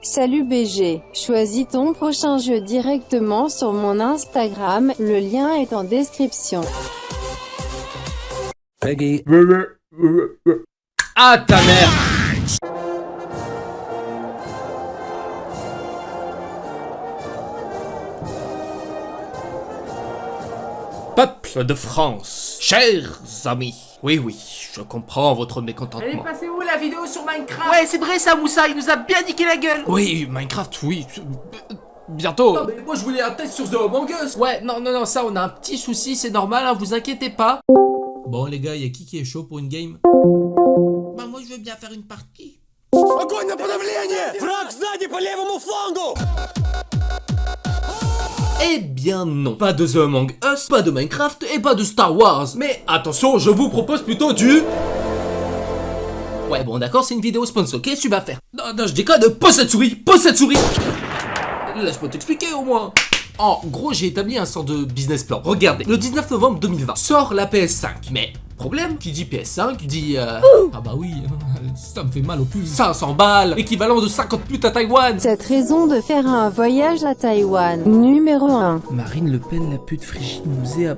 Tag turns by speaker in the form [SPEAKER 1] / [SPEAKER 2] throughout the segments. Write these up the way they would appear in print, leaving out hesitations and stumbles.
[SPEAKER 1] Salut BG, choisis ton prochain jeu directement sur mon Instagram, le lien est en description.
[SPEAKER 2] Peggy. Ah ta mère. Peuple de France, chers amis, oui, je comprends votre mécontentement.
[SPEAKER 3] Elle est passée où la vidéo sur Minecraft? Ouais, c'est vrai ça, Moussa, il nous a bien niqué la gueule.
[SPEAKER 2] Oui, Minecraft, oui, bientôt.
[SPEAKER 3] Non mais moi je voulais un test sur The Among Us.
[SPEAKER 2] Ouais, non, ça on a un petit souci, c'est normal, hein, vous inquiétez pas. Bon les gars, y'a qui est chaud pour une game? Bah moi je veux bien faire une partie.
[SPEAKER 4] Огонь на подавление! Враг сзади по левому флангу!
[SPEAKER 2] Eh bien non, pas de The Among Us, pas de Minecraft et pas de Star Wars. Mais attention, je vous propose plutôt du... Ouais bon d'accord, c'est une vidéo sponsor, qu'est-ce que tu vas faire? Non, je déconne, pose cette souris. Laisse-moi t'expliquer au moins. En gros, j'ai établi un sort de business plan. Regardez, le 19 novembre 2020 sort la PS5. Mais problème, qui dit PS5 dit ah bah oui, ça me fait mal au cul. 500 balles, équivalent de 50 putes à Taïwan.
[SPEAKER 1] Cette raison de faire un voyage à Taïwan. Numéro 1.
[SPEAKER 2] Marine Le Pen, la pute frigide, nous a...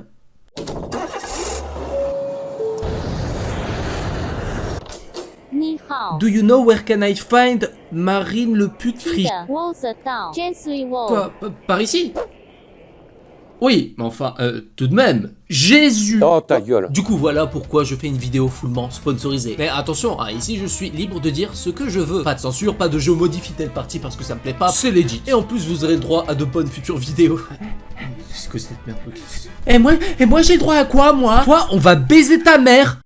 [SPEAKER 2] Do you know where can I find Marine le pute frigide? Quoi, par ici? Oui, mais enfin, tout de même, Jésus.
[SPEAKER 4] Oh ta gueule.
[SPEAKER 2] Du coup, voilà pourquoi je fais une vidéo fullement sponsorisée. Mais attention, hein, ici je suis libre de dire ce que je veux. Pas de censure, pas de je modifie telle partie parce que ça me plaît pas. C'est legit. Et en plus, vous aurez le droit à de bonnes futures vidéos. Qu'est-ce que cette merde? Et moi j'ai droit à quoi, moi? Toi, on va baiser ta mère.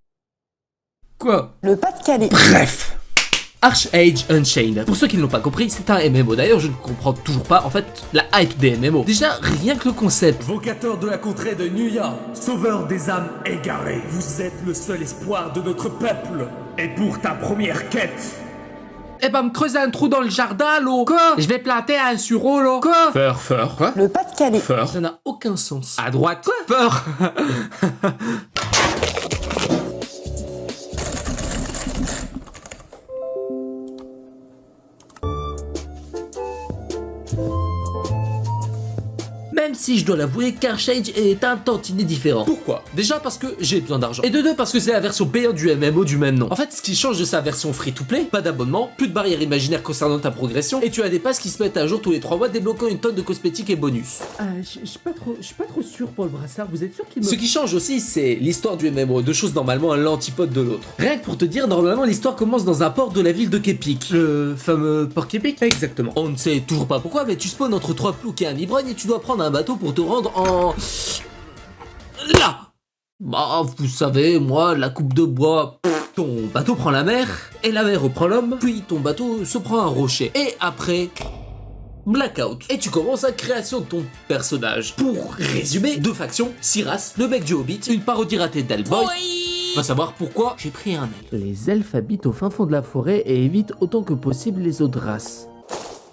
[SPEAKER 2] Quoi?
[SPEAKER 5] Le Pas-de-Calais.
[SPEAKER 2] Bref. Arch-Age Unchained. Pour ceux qui ne l'ont pas compris, c'est un MMO. D'ailleurs, je ne comprends toujours pas, en fait, la hype des MMO. Déjà, rien que le concept.
[SPEAKER 6] Vocateur de la contrée de New York, sauveur des âmes égarées, vous êtes le seul espoir de notre peuple. Et pour ta première quête,
[SPEAKER 3] Eh ben me creuser un trou dans le jardin, l'eau. Quoi? Je vais planter un sureau, l'eau. Quoi?
[SPEAKER 2] Feur. Quoi?
[SPEAKER 5] Le Pas-de-Calais.
[SPEAKER 2] Feur. Ça n'a aucun sens.
[SPEAKER 3] À droite. Quoi?
[SPEAKER 2] Feur. Même si je dois l'avouer, Carchage est un tantinet différent. Pourquoi? Déjà parce que j'ai besoin d'argent. Et de deux parce que c'est la version payante du MMO du même nom. En fait, ce qui change de sa version free-to-play, pas d'abonnement, plus de barrières imaginaires concernant ta progression, et tu as des passes qui se mettent à jour tous les 3 mois débloquant une tonne de cosmétiques et bonus.
[SPEAKER 3] Je suis pas trop sûr pour le brassard, vous êtes sûr qu'il me...
[SPEAKER 2] Ce qui change aussi, c'est l'histoire du MMO, deux choses normalement à l'antipode de l'autre. Rien que pour te dire, normalement l'histoire commence dans un port de la ville de Kepik. Le fameux port Kepik? Exactement. On ne sait toujours pas pourquoi, mais tu spawns entre 3 ploucs et un ivrogne et tu dois prendre un bateau pour te rendre en... là. Bah, vous savez, moi, la coupe de bois... Ton bateau prend la mer, et la mer reprend l'homme, puis ton bateau se prend un rocher. Et après... blackout. Et tu commences la création de ton personnage. Pour résumer, 2 factions, 6 races, le mec du Hobbit, une parodie ratée d'Hellboy. Va savoir pourquoi j'ai pris un aile.
[SPEAKER 3] Les elfes habitent au fin fond de la forêt et évitent autant que possible les autres races.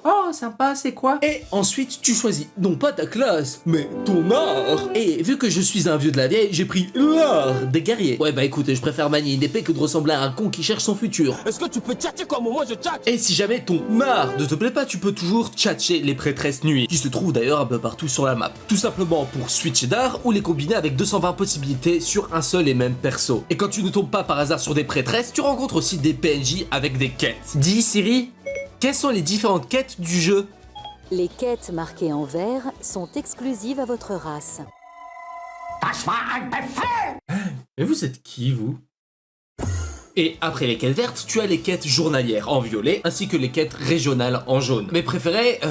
[SPEAKER 3] Oh, sympa, c'est quoi?
[SPEAKER 2] Et ensuite, tu choisis non pas ta classe, mais ton art. Et vu que je suis un vieux de la vieille, j'ai pris l'art des guerriers. Ouais bah écoutez, je préfère manier une épée que de ressembler à un con qui cherche son futur.
[SPEAKER 4] Est-ce que tu peux tchatcher comme moi je tchatche?
[SPEAKER 2] Et si jamais ton art ne te plaît pas, tu peux toujours tchatcher les prêtresses nuit, qui se trouvent d'ailleurs un peu partout sur la map. Tout simplement pour switcher d'art ou les combiner avec 220 possibilités sur un seul et même perso. Et quand tu ne tombes pas par hasard sur des prêtresses, tu rencontres aussi des PNJ avec des quêtes. Dis Siri, quelles sont les différentes quêtes du jeu?
[SPEAKER 7] Les quêtes marquées en vert sont exclusives à votre race.
[SPEAKER 2] Mais vous êtes qui, vous? Et après les quêtes vertes, tu as les quêtes journalières en violet, ainsi que les quêtes régionales en jaune. Mes préférées,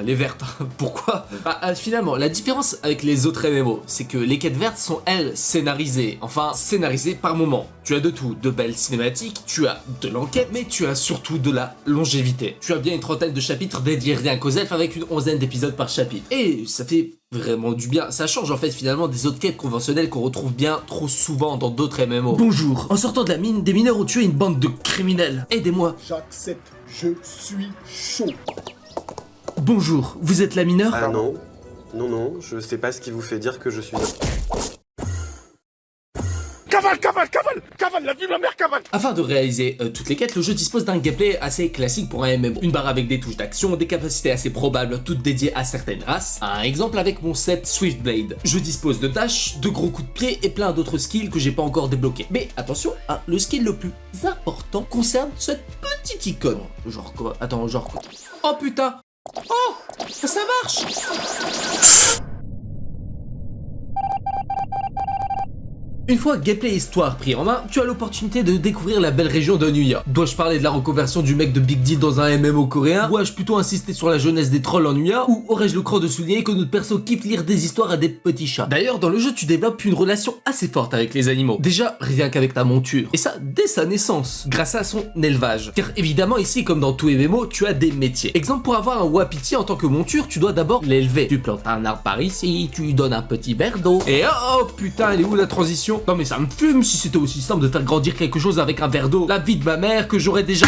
[SPEAKER 2] les vertes. Pourquoi? Finalement, la différence avec les autres MMO, c'est que les quêtes vertes sont, elles, scénarisées. Enfin, scénarisées par moment. Tu as de tout, de belles cinématiques, tu as de l'enquête, mais tu as surtout de la longévité. Tu as bien une trentaine de chapitres dédiés rien qu'aux elfes avec une 11aine d'épisodes par chapitre. Et ça fait vraiment du bien. Ça change en fait finalement des autres quêtes conventionnelles qu'on retrouve bien trop souvent dans d'autres MMO. Bonjour. En sortant de la mine, des mineurs ont tué une bande de criminels. Aidez-moi.
[SPEAKER 8] J'accepte, je suis chaud.
[SPEAKER 2] Bonjour, vous êtes la mineure?
[SPEAKER 9] Ah non, je sais pas ce qui vous fait dire que je suis...
[SPEAKER 8] Cavale,
[SPEAKER 6] Cavane, la vie de ma mère Cavane.
[SPEAKER 2] Afin de réaliser toutes les quêtes, le jeu dispose d'un gameplay assez classique pour un MMO. Une barre avec des touches d'action, des capacités assez probables, toutes dédiées à certaines races. Un exemple avec mon set Swiftblade. Je dispose de dash, de gros coups de pied et plein d'autres skills que j'ai pas encore débloqués. Mais attention, le skill le plus important concerne cette petite icône. Genre quoi? Attends, genre quoi? Oh putain! Oh! Ça marche! Une fois gameplay et histoire pris en main, tu as l'opportunité de découvrir la belle région de New York. Dois-je parler de la reconversion du mec de Big D dans un MMO coréen? Ou ai-je plutôt insisté sur la jeunesse des trolls en New York? Ou aurais-je le cran de souligner que notre perso kiffe lire des histoires à des petits chats? D'ailleurs, dans le jeu, tu développes une relation assez forte avec les animaux. Déjà, rien qu'avec ta monture. Et ça, dès sa naissance, grâce à son élevage. Car évidemment, ici, comme dans tout MMO, tu as des métiers. Exemple, pour avoir un wapiti en tant que monture, tu dois d'abord l'élever. Tu plantes un arbre par ici, tu lui donnes un petit verre d'eau. Et oh putain, elle est où la transition? Non mais ça me fume si c'était aussi simple de faire grandir quelque chose avec un verre d'eau. La vie de ma mère que j'aurais déjà...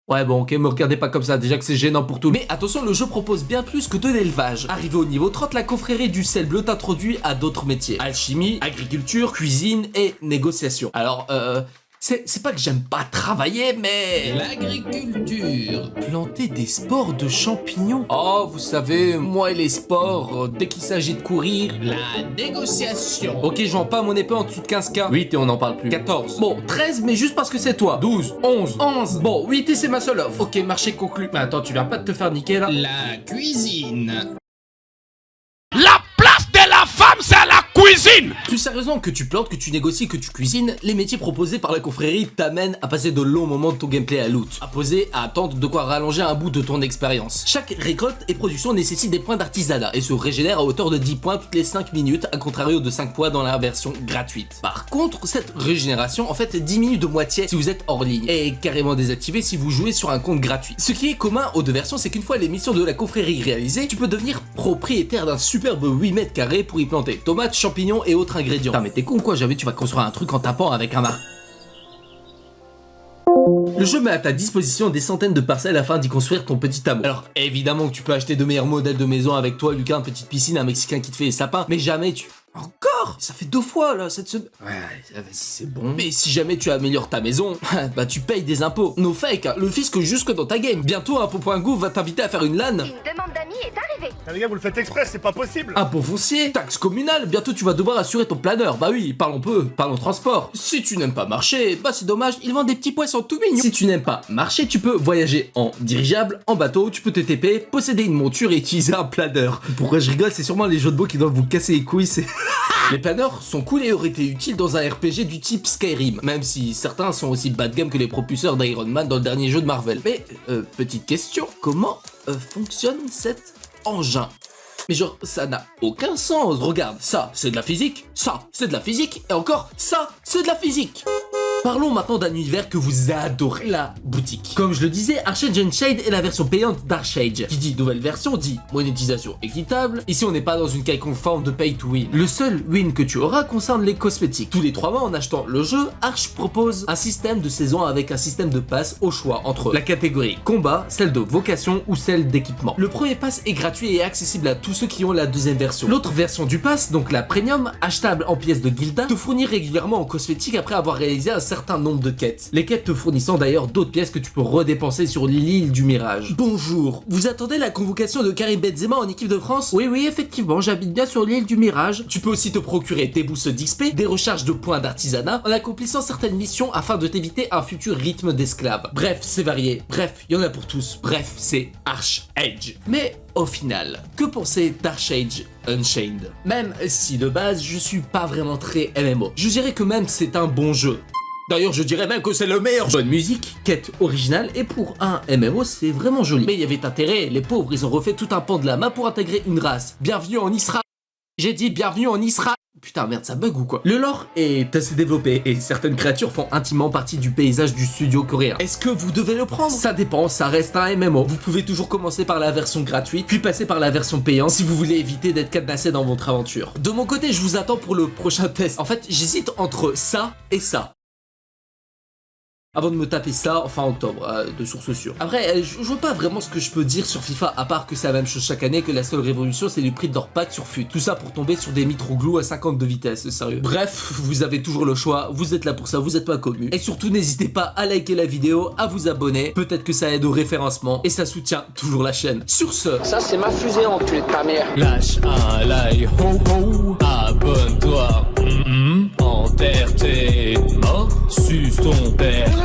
[SPEAKER 2] Ouais bon ok, me regardez pas comme ça, déjà que c'est gênant pour tout. Mais attention, le jeu propose bien plus que de l'élevage. Arrivé au niveau 30, la confrérie du sel bleu t'introduit à d'autres métiers. Alchimie, agriculture, cuisine et négociation. Alors c'est pas que j'aime pas travailler, mais... L'agriculture. Planter des spores de champignons. Oh, vous savez, moi et les spores, dès qu'il s'agit de courir... La négociation. Ok, je vends pas mon épée en dessous de 15K. 8 et on n'en parle plus. 14. Bon, 13, mais juste parce que c'est toi. 12. 11. 11. Bon, 8 et c'est ma seule offre. Ok, marché conclu. Mais attends, tu viens pas de te faire niquer, là? La cuisine.
[SPEAKER 6] La place de la femme, c'est la cuisine.
[SPEAKER 2] Plus sérieusement, que tu plantes, que tu négocies, que tu cuisines, les métiers proposés par la confrérie t'amènent à passer de longs moments de ton gameplay à loot, à poser, à attendre, de quoi rallonger un bout de ton expérience. Chaque récolte et production nécessite des points d'artisanat et se régénère à hauteur de 10 points toutes les 5 minutes, à contrario de 5 points dans la version gratuite. Par contre, cette régénération en fait diminue de moitié si vous êtes hors ligne et est carrément désactivée si vous jouez sur un compte gratuit. Ce qui est commun aux deux versions, c'est qu'une fois les missions de la confrérie réalisées, tu peux devenir propriétaire d'un superbe 8 mètres carrés pour y planter tomates, champignons et autres ingrédients. Putain mais t'es con quoi, jamais tu vas construire un truc en tapant avec un marteau. Le jeu met à ta disposition des centaines de parcelles afin d'y construire ton petit hameau. Alors évidemment que tu peux acheter de meilleurs modèles de maison avec toi, Lucas, une petite piscine, un Mexicain qui te fait les sapins, mais jamais tu... Encore? Ça fait 2 fois là cette semaine. Ouais, c'est bon. Mais si jamais tu améliores ta maison, bah tu payes des impôts. No fake, hein, le fisc jusque dans ta game. Bientôt Impôt.gouv va t'inviter à faire une LAN.
[SPEAKER 5] Une demande d'amis est arrivée.
[SPEAKER 6] Les gars, vous le faites exprès, c'est pas possible.
[SPEAKER 2] Impôt foncier, taxe communale, bientôt tu vas devoir assurer ton planeur. Bah oui, parlons peu, parlons transport. Si tu n'aimes pas marcher, bah c'est dommage, ils vendent des petits poissons tout mignons. Si tu n'aimes pas marcher, tu peux voyager en dirigeable, en bateau, tu peux te TP, posséder une monture et utiliser un planeur. Pourquoi je rigole, c'est sûrement les jeux de mots qui doivent vous casser les couilles, c'est... Les planeurs sont cool et auraient été utiles dans un RPG du type Skyrim, même si certains sont aussi bas de gamme que les propulseurs d'Iron Man dans le dernier jeu de Marvel. Mais, petite question, comment fonctionne cet engin? Mais genre, ça n'a aucun sens. Regarde, ça, c'est de la physique, ça, c'est de la physique, et encore, ça, c'est de la physique. Parlons maintenant d'un univers que vous adorez, la boutique. Comme je le disais, Archage Unchained est la version payante d'Archage. Qui dit nouvelle version dit monétisation équitable. Ici, on n'est pas dans une quelconque forme de pay to win. Le seul win que tu auras concerne les cosmétiques. Tous les 3 mois, en achetant le jeu, Arch propose un système de saison avec un système de pass au choix entre la catégorie combat, celle de vocation ou celle d'équipement. Le premier pass est gratuit et accessible à tous ceux qui ont la deuxième version. L'autre version du pass, donc la premium, achetable en pièces de Gilda, te fournit régulièrement en cosmétiques après avoir réalisé un certain nombre de quêtes. Les quêtes te fournissant d'ailleurs d'autres pièces que tu peux redépenser sur l'île du Mirage. Bonjour, vous attendez la convocation de Karim Benzema en équipe de France? Oui, effectivement, j'habite bien sur l'île du Mirage. Tu peux aussi te procurer des boosts d'XP, des recharges de points d'artisanat, en accomplissant certaines missions afin de t'éviter un futur rythme d'esclave. Bref, c'est varié. Bref, il y en a pour tous. Bref, c'est Archage. Mais au final, que penser d'Archage Unchained? Même si de base, je suis pas vraiment très MMO. Je dirais que même c'est un bon jeu. D'ailleurs, je dirais même que c'est le meilleur. Bonne musique, quête originale, et pour un MMO, c'est vraiment joli. Mais il y avait intérêt, les pauvres, ils ont refait tout un pan de la main pour intégrer une race. Bienvenue en Israël. J'ai dit bienvenue en Israël. Putain, merde, ça bug ou quoi? Le lore est assez développé et certaines créatures font intimement partie du paysage du studio coréen. Est-ce que vous devez le prendre? Ça dépend, ça reste un MMO. Vous pouvez toujours commencer par la version gratuite, puis passer par la version payante si vous voulez éviter d'être cadenassé dans votre aventure. De mon côté, je vous attends pour le prochain test. En fait, j'hésite entre ça et ça. avant de me taper ça fin octobre, de source sûre. Après, je vois pas vraiment ce que je peux dire sur FIFA, à part que c'est la même chose chaque année, que la seule révolution c'est le prix de leur pack sur FUT. Tout ça pour tomber sur des Mitroglou à 50 de vitesse, sérieux. Bref, vous avez toujours le choix, vous êtes là pour ça, vous êtes pas commu. Et surtout, n'hésitez pas à liker la vidéo, à vous abonner, peut-être que ça aide au référencement, et ça soutient toujours la chaîne. Sur ce...
[SPEAKER 4] Ça, c'est ma fusée, enculé de ta mère.
[SPEAKER 6] Lâche un like, ho ho, abonne-toi, enterre tes morts, suce ton père.